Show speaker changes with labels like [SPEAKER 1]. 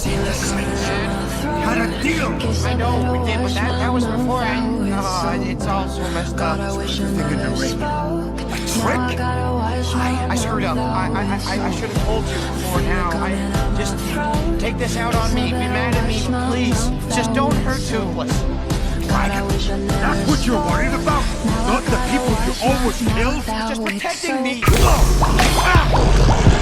[SPEAKER 1] See this, man? Had a deal.
[SPEAKER 2] I know we did, but that was before it's all so messed up.
[SPEAKER 1] Thinking the ring. A trick?
[SPEAKER 2] I screwed up. I should have told you before now. Just take this out on me. Be mad at me, please. Just don't hurt Toothless.
[SPEAKER 1] That's what you're worried about? Not the people you almost killed?
[SPEAKER 2] Just protecting me.
[SPEAKER 1] Ah!